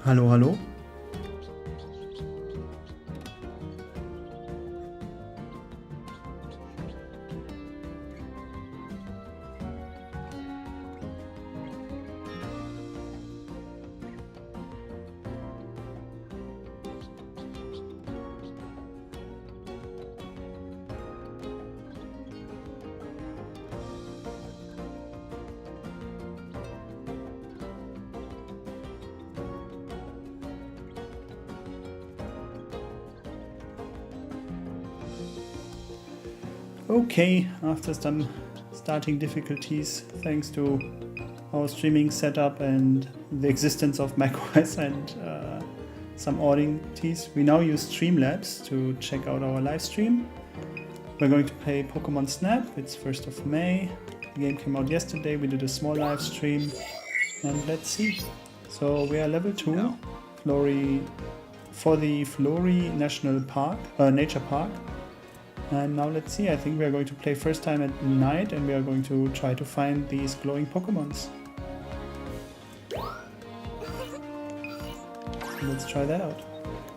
Hallo, hallo? Okay, after some starting difficulties, thanks to our streaming setup and the existence of macOS and some oddities, we now use Streamlabs to check out our live stream. We're going to play Pokémon Snap. It's 1st of May. The game came out yesterday. We did a small live stream, and let's see. So we are level 2, for the Flori National Park, Nature Park. And now let's see, I think we are going to play first time at night and we are going to try to find these glowing Pokémons. Let's try that out.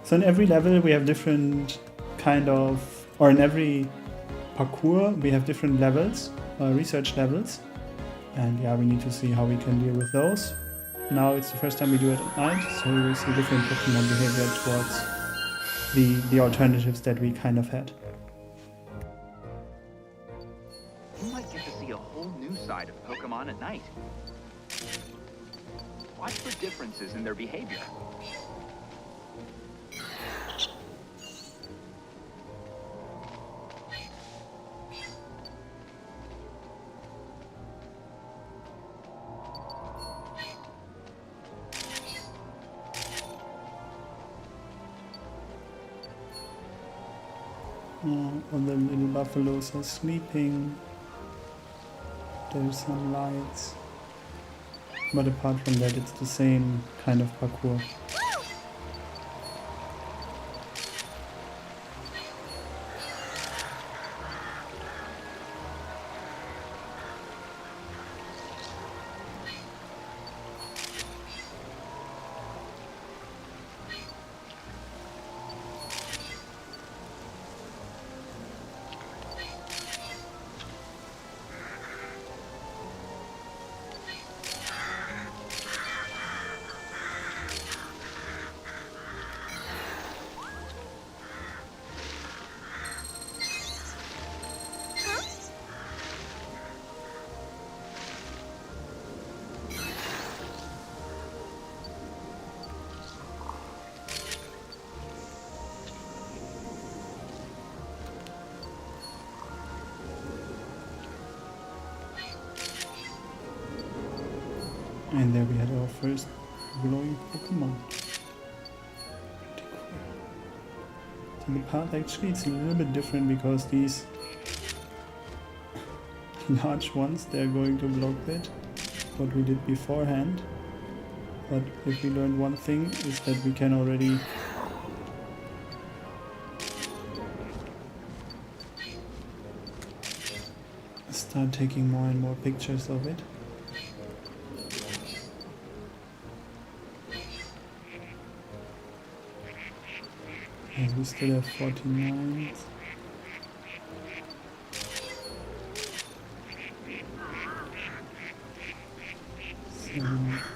So in every level we have different in every parkour we have different levels, research levels. And yeah, we need to see how we can deal with those. Now it's the first time we do it at night, so we will see different Pokémon behavior towards the alternatives that we kind of had. Side of Pokemon at night. Watch for differences in their behavior. All the little buffaloes are sleeping. There's some lights, but apart from that it's the same kind of parkour. And there we had our first glowing Pokemon. Pretty cool. So the path actually it's a little bit different because these large ones, they're going to block that, what we did beforehand. But if we learned one thing is that we can already start taking more and more pictures of it. And we still have 49.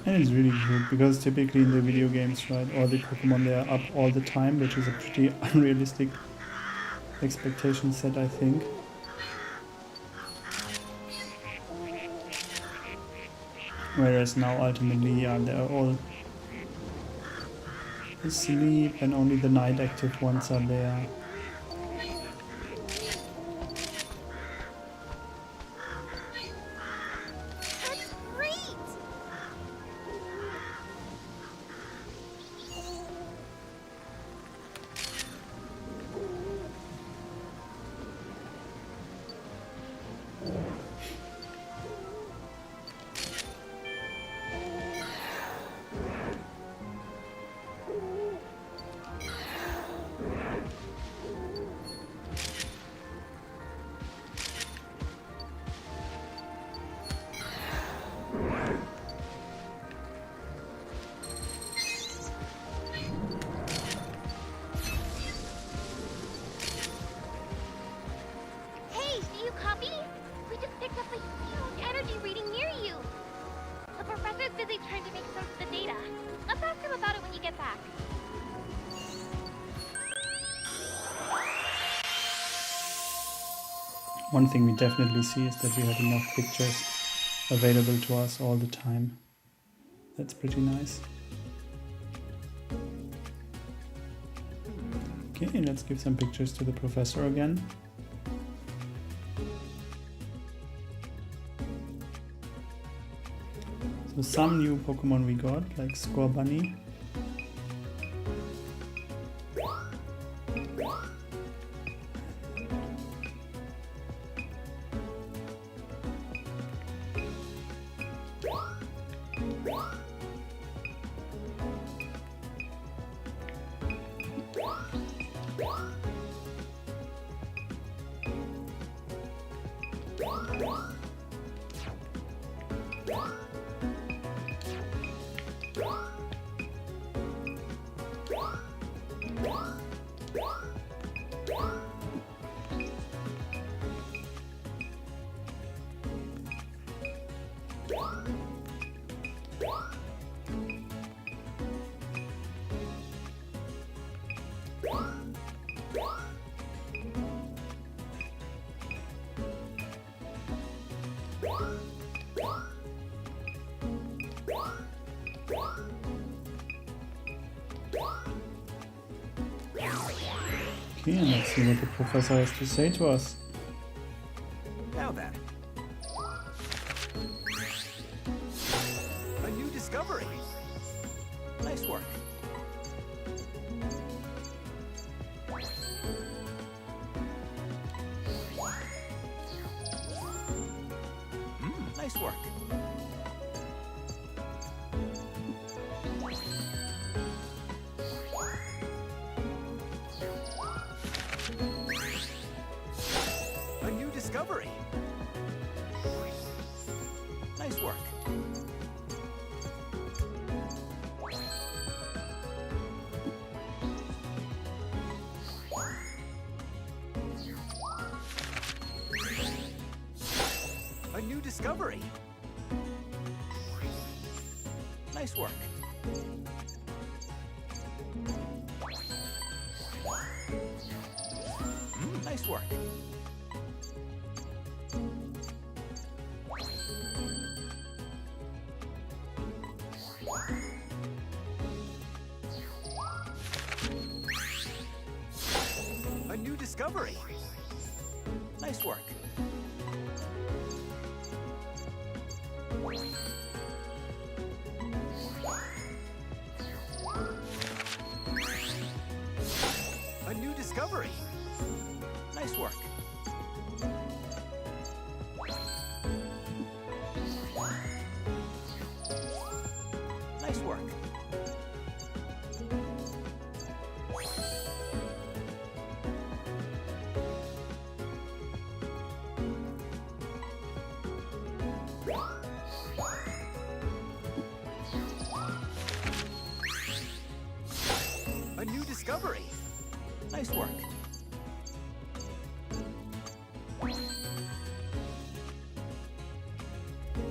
And it's really good because typically in the video games, right, all the Pokemon they are up all the time, which is a pretty unrealistic expectation set, I think. Whereas now ultimately, yeah, they are all asleep and only the night active ones are there. One thing we definitely see is that we have enough pictures available to us all the time. That's pretty nice. Okay, let's give some pictures to the professor again. So some new Pokemon we got, like Scorbunny. Okay, and let's see what the professor has to say to us. Now then. A new discovery. Nice work. Nice work. A new discovery. Nice work. A new discovery. Nice work. Nice work. A new discovery. Nice work. A new discovery. Nice work. Nice work. A new discovery. Nice work.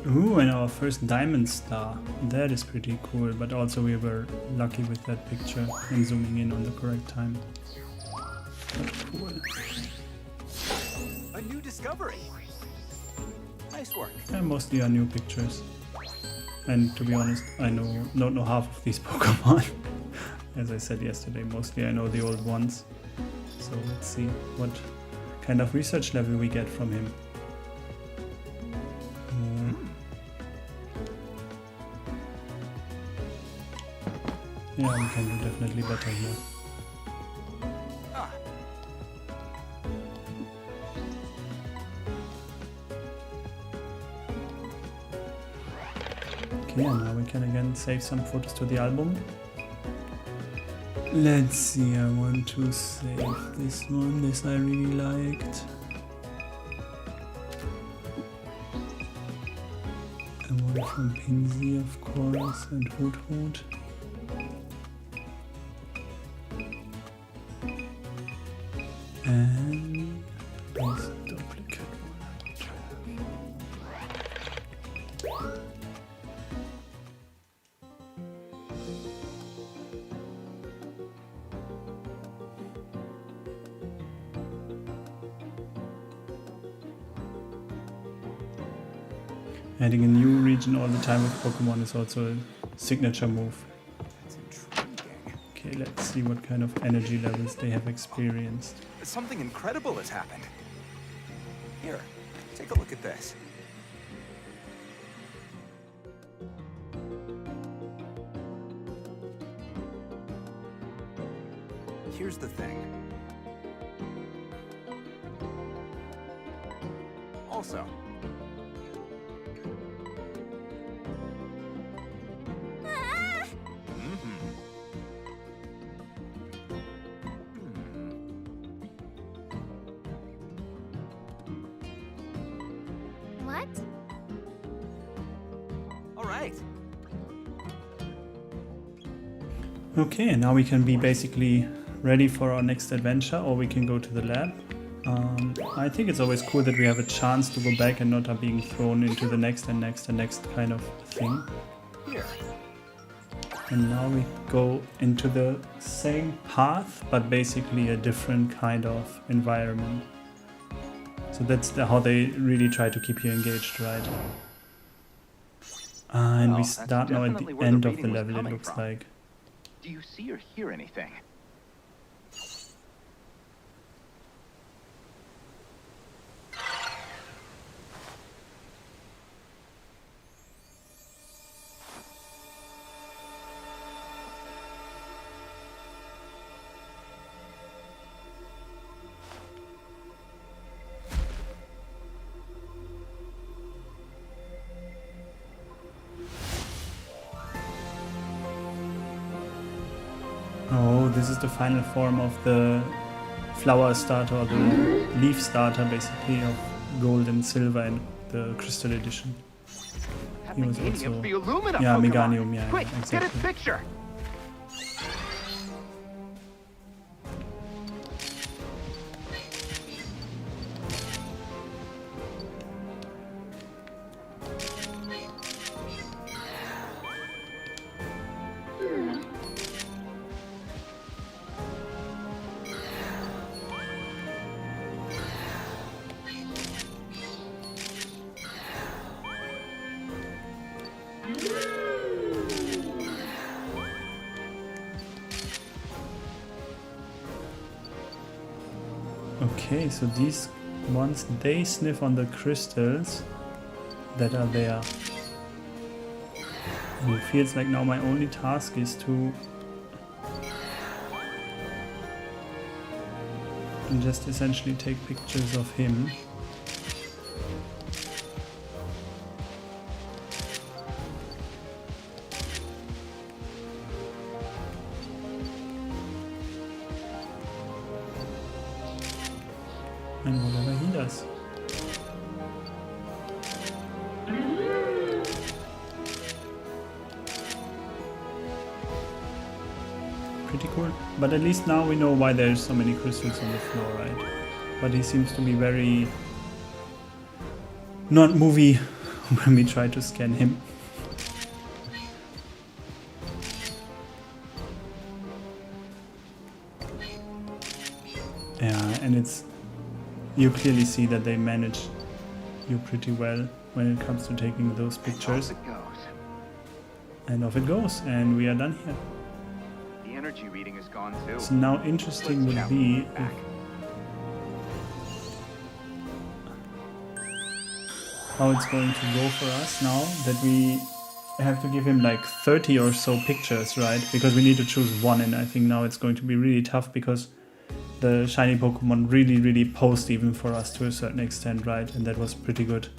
Ooh, and our first diamond star. That is pretty cool, but also we were lucky with that picture and zooming in on the correct time. That's cool. A new discovery. Nice work. And mostly are new pictures. And to be honest, I don't know half of these Pokemon. As I said yesterday, mostly I know the old ones. So let's see what kind of research level we get from him. Yeah, we can do definitely better here. Ah. Okay, and now we can again save some photos to the album. Let's see, I want to save this one, this I really liked. And one from Pinsy, of course, and Hoot Hoot. And this duplicate one. Adding a new region all the time with Pokemon is also a signature move. That's intriguing. Okay, let's see what kind of energy levels they have experienced. Something incredible has happened. Here, take a look at this. Here's the thing. Also, What? all right. Okay, and now we can be basically ready for our next adventure, or we can go to the lab. I think it's always cool that we have a chance to go back and not are being thrown into the next and next and next kind of thing. Here. And now we go into the same path, but basically a different kind of environment. So that's how they really try to keep you engaged, right? And Well, we that's start now at definitely the where the end of the reading was level, it coming looks from. like. Do you see or hear anything? Oh, this is the final form of the flower starter, or the leaf starter, basically, of gold and silver and the crystal edition. That He was Meganium's also- the Illumina Yeah, Pokemon. Meganium, yeah, Quick, get exactly. its picture. Okay, so these ones, they sniff on the crystals that are there. And it feels like now my only task is to just essentially take pictures of him. And whatever he does. Pretty cool. But at least now we know why there's so many crystals on the floor, right? But he seems to be very not movie when we try to scan him. Yeah, and you clearly see that they manage you pretty well when it comes to taking those pictures. Off it goes. And off it goes, and we are done here. The energy reading is gone too. So now interesting would Now, be back. how it's going to go for us now that we have to give him like 30 or so pictures, right? Because we need to choose one, and I think now it's going to be really tough because the shiny Pokemon really posed even for us to a certain extent, right? And that was pretty good.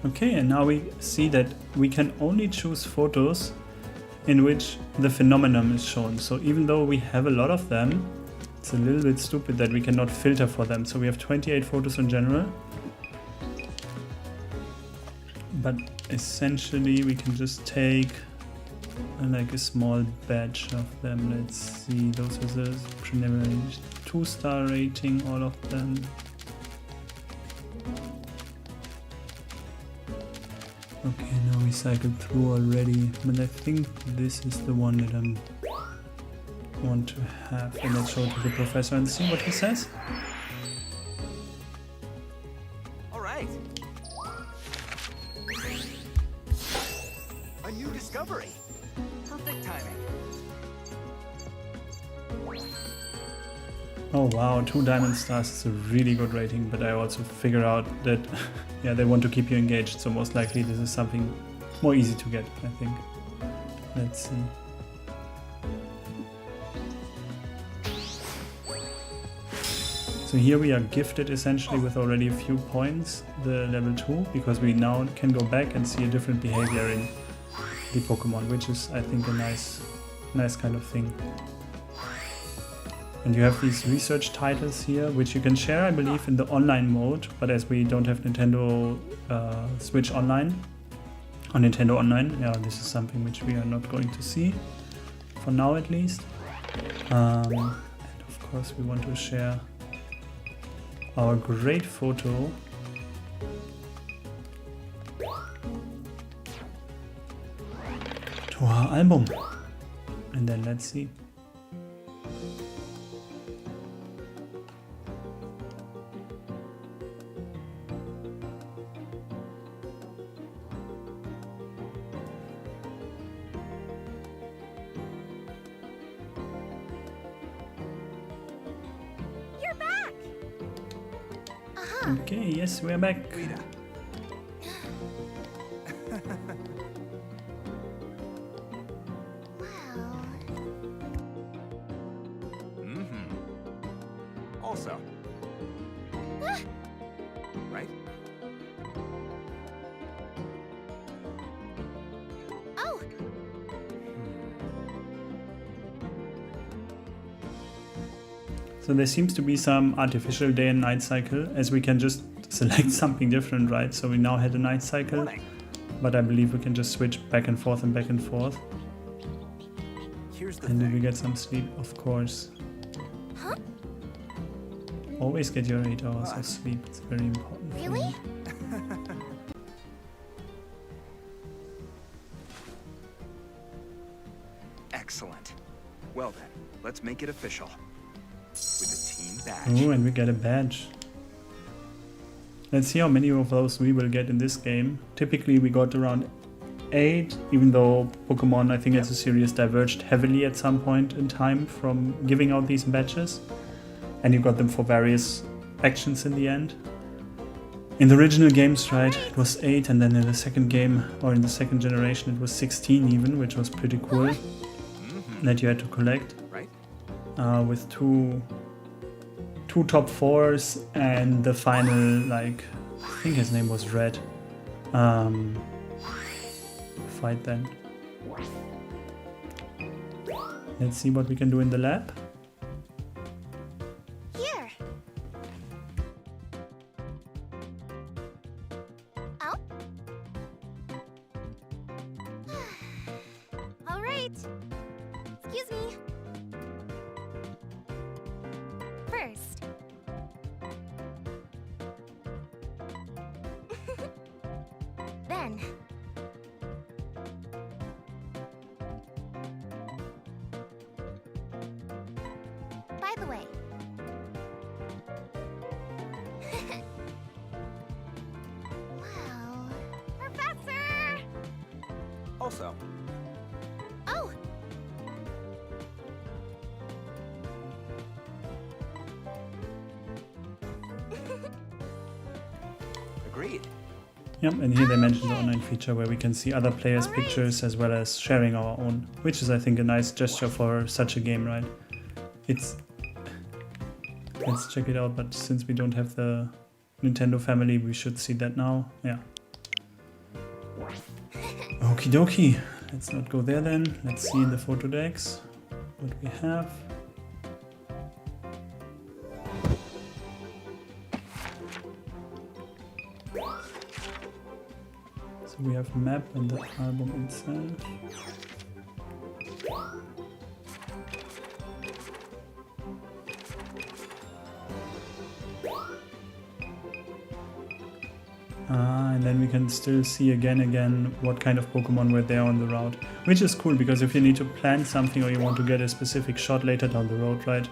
Okay, and now we see that we can only choose photos in which the phenomenon is shown. So even though we have a lot of them, it's a little bit stupid that we cannot filter for them. So we have 28 photos in general, but essentially we can just take like a small batch of them. Let's see, those are the preliminary 2-star rating, all of them. Okay, now we cycled through already, but I think this is the one that I want to have. And let's show it to the professor and see what he says. All right. A new discovery. Perfect timing. Oh wow, 2 diamond stars is a really good rating, but I also figure out that yeah, they want to keep you engaged, so most likely this is something more easy to get, I think. Let's see. So here we are gifted essentially with already a few points, the level 2, because we now can go back and see a different behavior in the Pokemon, which is, I think, a nice kind of thing. And you have these research titles here, which you can share, I believe, in the online mode, but as we don't have Nintendo Switch Online, on Nintendo Online, yeah, this is something which we are not going to see, for now at least. And of course we want to share our great photo to our album. And then let's see. You're back! Uh-huh. Okay, yes, we're back. Rita. Wow. Also. Right? Oh! So there seems to be some artificial day and night cycle, as we can just select something different, right? So we now had a night cycle, Morning. but I believe we can just switch back and forth and back and forth. Here's the And then we thing. get some sleep, of course. Huh? Always get your 8 hours What? of sleep, it's very important. for Really? me. Excellent. Well then, let's make it official. With a team badge. Oh, and we get a badge. Let's see how many of those we will get in this game. Typically we got around 8, even though Pokemon, I think as a series, diverged heavily at some point in time from giving out these badges. And you got them for various actions in the end. In the original games, right, it was 8, and then in the second game, or in the second generation, it was 16 even, which was pretty cool, that you had to collect. Right? With two top 4s and the final, like, I think his name was Red. Fight then. Let's see what we can do in the lab. Here. Oh? All right. Excuse me. First. Then. By the way. Wow. Professor! Also. Oh! Agreed. Yep, and here they mentioned the Okay. online feature where we can see other players' Alright. pictures as well as sharing our own, which is, I think, a nice gesture for such a game, right? It's... Let's check it out, but since we don't have the Nintendo family, we should see that now. Yeah. Okie dokie. Let's not go there then. Let's see in the photo decks what we have. So we have map and the album itself. And then we can still see again what kind of Pokemon were there on the route. Which is cool, because if you need to plan something or you want to get a specific shot later down the road, right?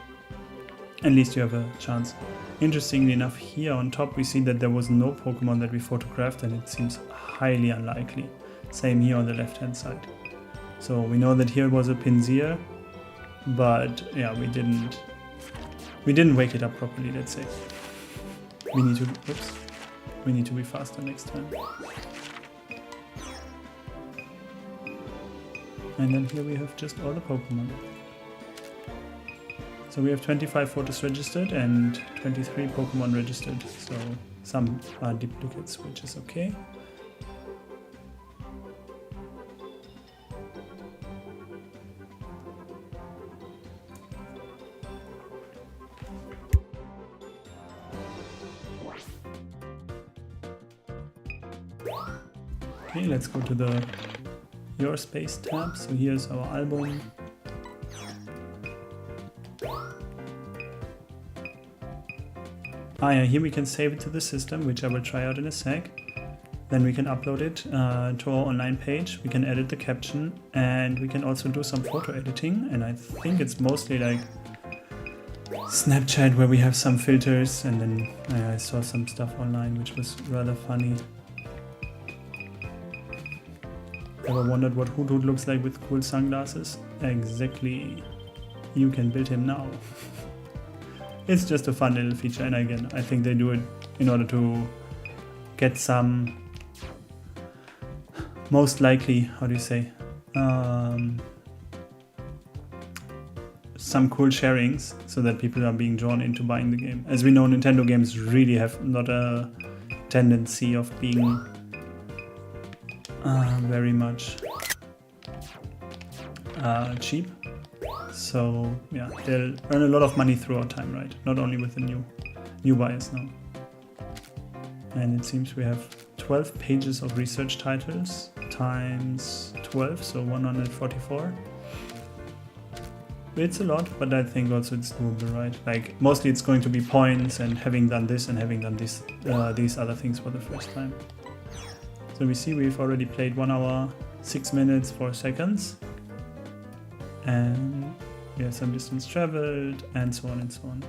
At least you have a chance. Interestingly enough, here on top we see that there was no Pokemon that we photographed, and it seems highly unlikely. Same here on the left hand side. So we know that here was a Pinsir, but yeah, we didn't wake it up properly, let's say. We need to be faster next time. And then here we have just all the Pokemon. So we have 25 photos registered and 23 Pokemon registered. So some are duplicates, which is okay. Okay, let's go to the Your Space tab. So here's our album. Yeah, here we can save it to the system, which I will try out in a sec. Then we can upload it to our online page. We can edit the caption, and we can also do some photo editing. And I think it's mostly like Snapchat, where we have some filters, and then I saw some stuff online which was rather funny. Ever wondered what Hoot Hoot looks like with cool sunglasses? Exactly. You can build him now. It's just a fun little feature, and again, I think they do it in order to get some, most likely, how do you say, some cool sharings, so that people are being drawn into buying the game. As we know, Nintendo games really have not a tendency of being very much cheap. So yeah, they'll earn a lot of money throughout time, right? Not only with the new buyers now. And it seems we have 12 pages of research titles times 12, so 144. It's a lot, but I think also it's doable, right? Like mostly it's going to be points and having done this and having done this, these other things for the first time. So we see we've already played 1 hour, 6 minutes, 4 seconds. And we have some distance traveled, and so on and so on.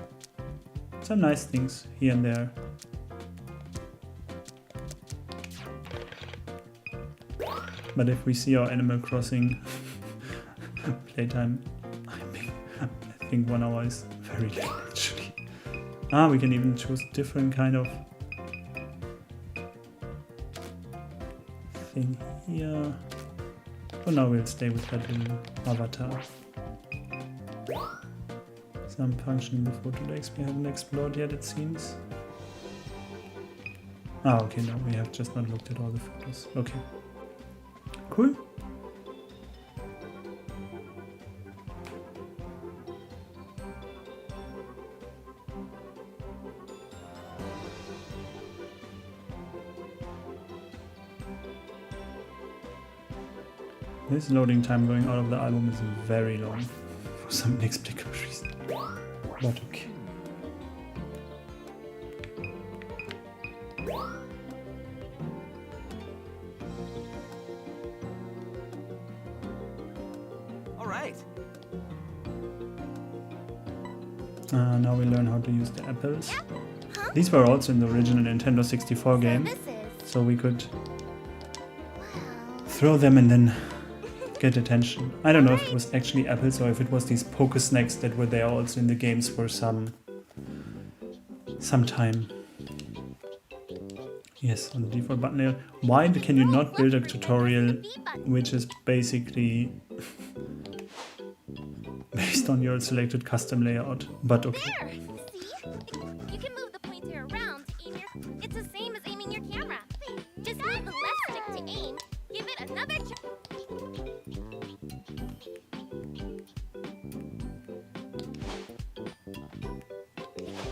Some nice things here and there. But if we see our Animal Crossing playtime, I think 1 hour is very little actually. We can even choose different kind of thing here. For now we'll stay with that little avatar. Some function in the photo decks we haven't explored yet, it seems. Okay, no, we have just not looked at all the photos. Okay. Cool. This loading time going out of the album is very long, for some inexplicable reason, but okay. All right. Now we learn how to use the apples. These were also in the original Nintendo 64 game, This is. so we could throw them and then get attention. I don't know if it was actually apples or if it was these Poké Snacks that were there also in the games for some time. Yes, on the default button layer. Why can you not build a tutorial which is basically based on your selected custom layout? But okay. There! See? You can move the pointer around to aim your... It's the same as aiming your camera. Just move the left stick to aim, give it another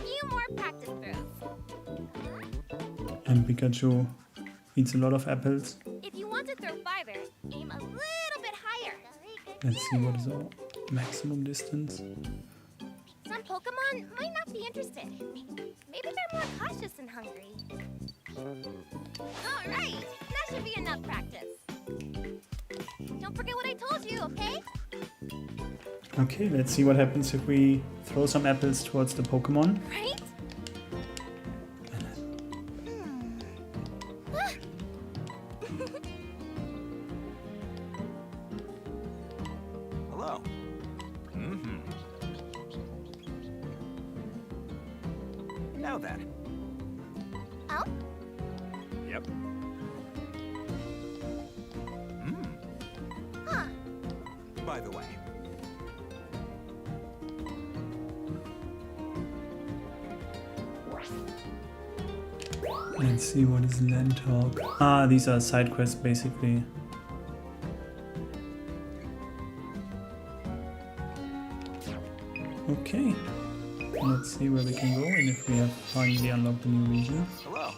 few more practice throws. And Pikachu eats a lot of apples. If Let's see what is our maximum distance. Some Pokemon might not be interested. Maybe they're more cautious and hungry. All right, that should be enough practice. Don't forget what I told you, okay? Okay, let's see what happens if we throw some apples towards the Pokemon. Right? Hello. Mm-hmm. Now then. Oh? Yep. Huh. By the way. Let's see what is land talk. Ah, these are side quests basically. Okay. Let's see where we can go and if we have finally unlocked a new region. Hello.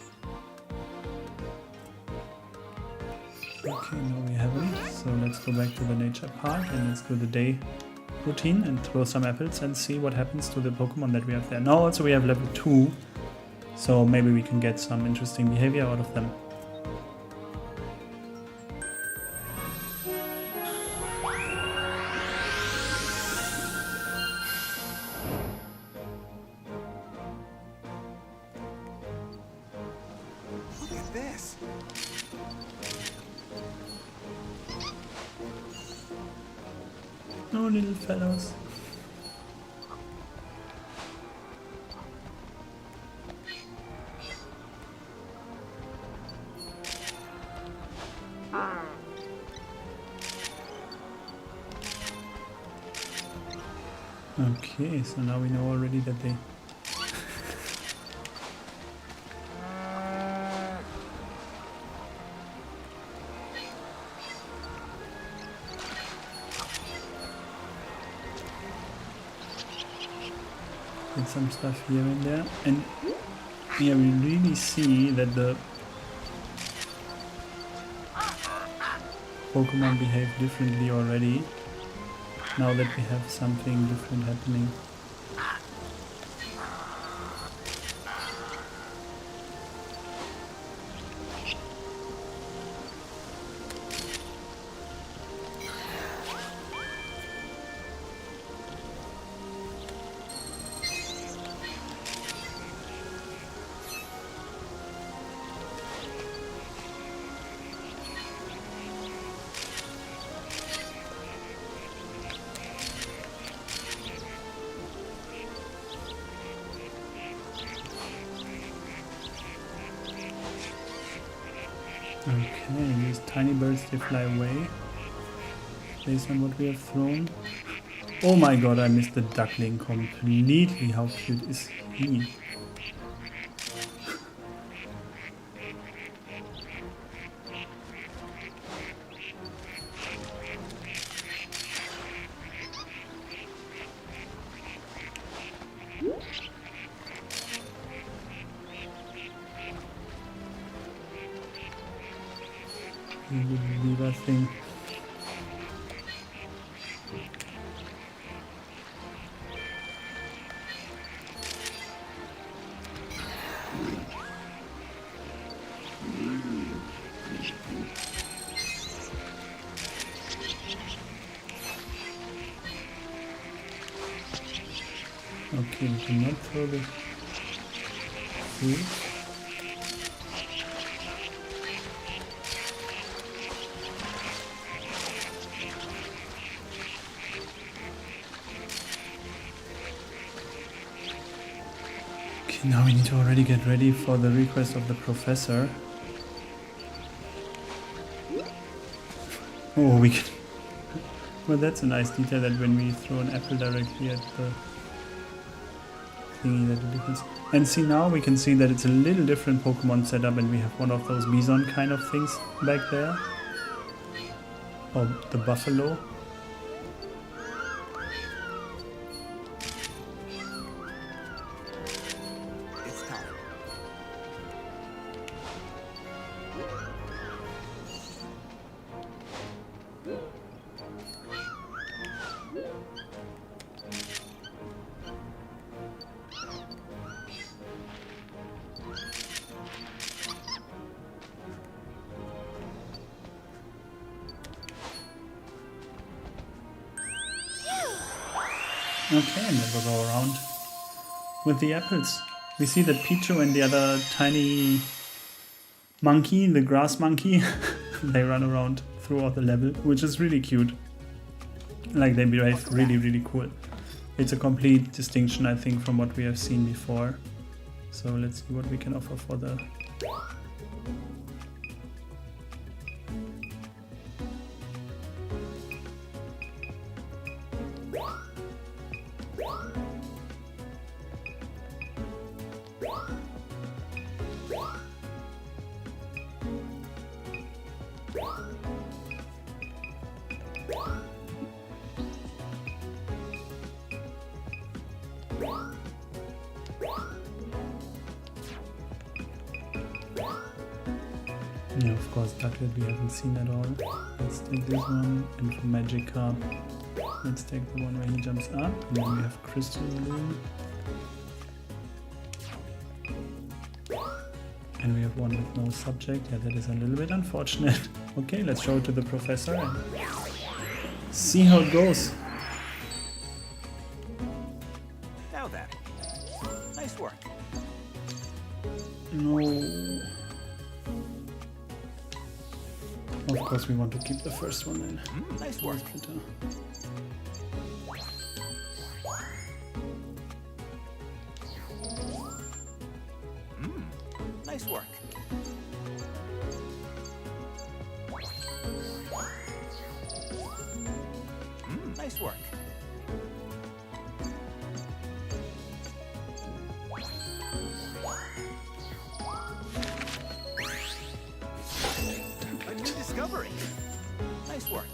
Okay, no we haven't. So let's go back to the nature park and let's do the day routine and throw some apples and see what happens to the Pokemon that we have there. Now also we have level 2. So maybe we can get some interesting behavior out of them. Look at this. Oh, little fellows. Okay, so now we know already that they... did some stuff here and there. And yeah, we really see that the Pokemon behave differently already. Now that we have something different happening. Okay, these tiny birds, they fly away based on what we have thrown. Oh my god, I missed the duckling completely. How cute is he? Lever thing. Okay, we cannot throw the food. Okay, now we need to already get ready for the request of the professor. Oh, we can... Well, that's a nice detail that when we throw an apple directly at the thingy, that it difference. And see, now we can see that it's a little different Pokemon setup and we have one of those bison kind of things back there. Or the buffalo. It's time. Okay, and that was all around with the apples. We see that Pichu and the other tiny monkey, the grass monkey, they run around throughout the level, which is really cute. Like, they behave really, really cool. It's a complete distinction, I think, from what we have seen before. So let's see what we can offer for the... Yeah, of course, Ducklet we haven't seen at all. Let's take this one, and for Magikarp, let's take the one where he jumps up, and then we have Crystal Balloon. And we have one with no subject. Yeah, that is a little bit unfortunate. Okay, let's show it to the professor and see how it goes. Now then. Nice work. No. Of course, we want to keep the first one in. Nice work. Bitter. Nice work. Nice work. A new discovery. Nice work.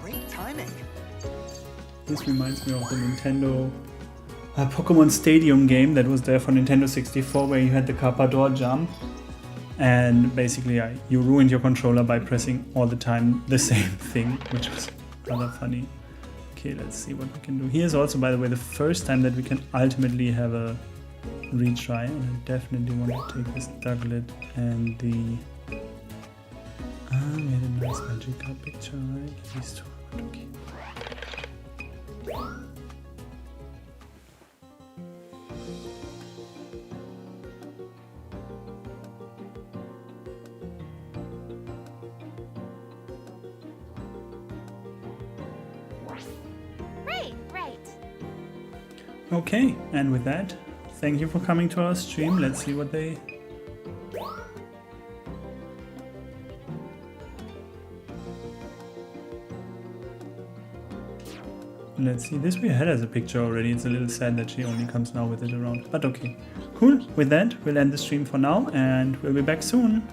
Great timing. This reminds me of the Nintendo Pokémon Stadium game that was there for Nintendo 64, where you had the Carpador jump, and basically you ruined your controller by pressing all the time the same thing, which was rather funny. Okay, let's see what we can do. Here's also, by the way, the first time that we can ultimately have a retry, and I definitely want to take this Ducklet and the... we had a nice Magikarp picture, right? These two I want to keep. Right. Okay, and with that, thank you for coming to our stream. Let's see what they... Let's see, this we had as a picture already. It's a little sad that she only comes now with it around. But okay, cool. With that, we'll end the stream for now, and we'll be back soon.